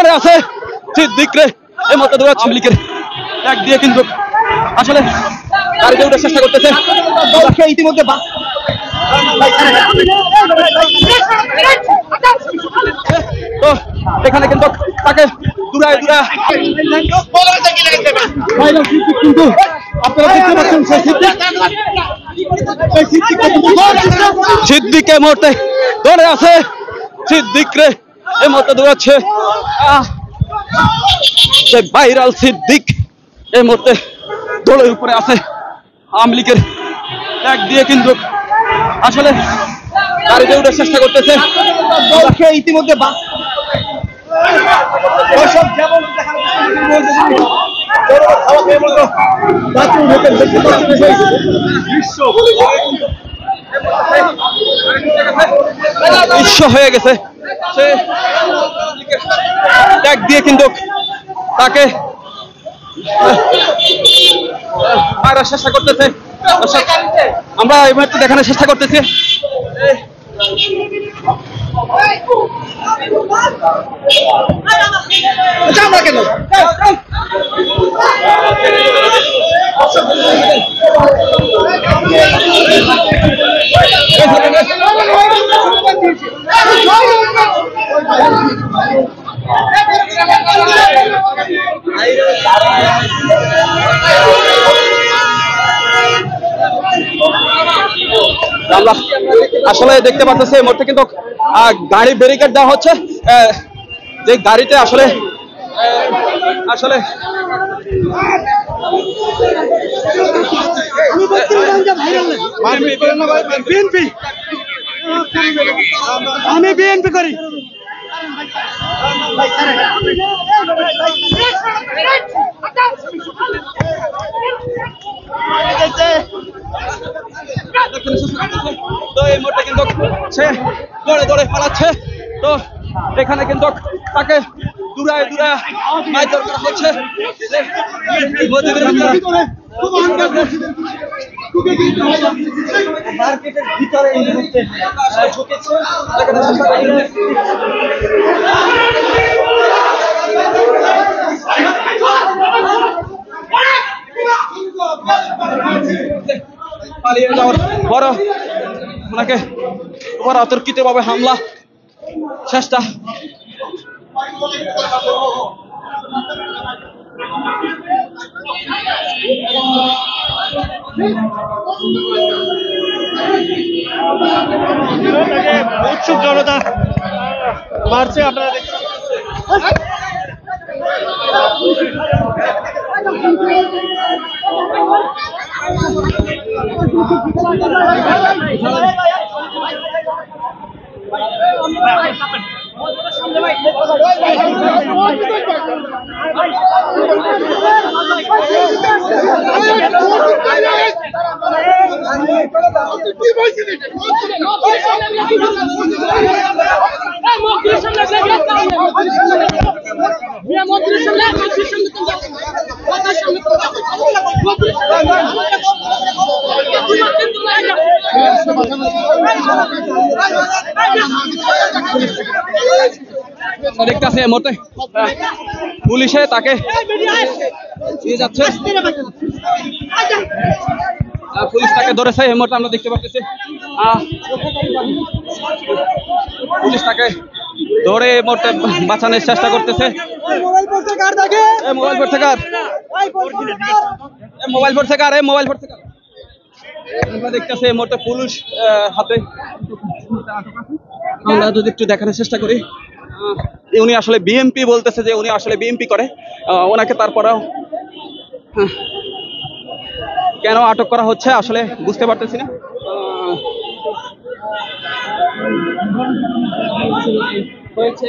ধরে আছে সিদ্দিক রে এই মতো দৌড়াচ্ছে লিখে ট্যাগ দিয়ে কিন্তু আসলে গাড়িতে উঠার চেষ্টা করতেছে ইতিমধ্যে তো এখানে কিন্তু তাকে দূরায় কিন্তু আপনারা দেখতে পাচ্ছেন সিদ্দিকের মুহূর্তে ধরে আছে সিদ্দিক রে এই মুহূর্তে দৌড়াচ্ছে সে ভাইরাল সিদ্দিক এই মুহূর্তে দোলের উপরে আছে আওয়ামী লীগের ট্যাগ দিয়ে কিন্তু আসলে গাড়িতে উঠার চেষ্টা করতেছে ইতিমধ্যে বিশ্ব হয়ে গেছে সে ট্যাগ দিয়ে কিন্তু তাকে মারার চেষ্টা করতেছে আমরা এই মুহূর্তে দেখানোর চেষ্টা করতেছি আমরা আসলে দেখতে পাচ্ছি এই মুহূর্তে কিন্তু গাড়ি ব্যারিকেড দেওয়া হচ্ছে যে গাড়িতে আসলে আমি বিএনপি করি তো এই মুহূর্তে কিন্তু সে দৌড়ে পালাচ্ছে তো এখানে কিন্তু তাকে দূরায় মারধর করা হচ্ছে মার্কেটের ভিতরে এই মুহূর্তে ঢুকেছে পালিয়ে যাওয়ার বড় ওনাকে অতর্কিত ভাবে হামলা চেষ্টা উৎসুক জনতা মারছে আপনারা দেখতে দেখতেছে মতে পুলিশে তাকে নিয়ে যাচ্ছে পুলিশ তাকে ধরেছে এই মুহূর্তে আমরা দেখতে পাচ্ছি পুলিশ তাকে ধরে এই মুহূর্তে বাঁচানোর চেষ্টা করতেছে মোবাইল ফোন থেকে আমরা দেখতেছি এই মুহূর্তে পুলিশ হাতে আমরা যদি একটু দেখানোর চেষ্টা করি উনি আসলে বিএমপি বলতেছে যে উনি আসলে বিএমপি করে ওনাকে তারপরেও কেন আটক করা হচ্ছে আসলে বুঝতে পারতেছি না হয়েছে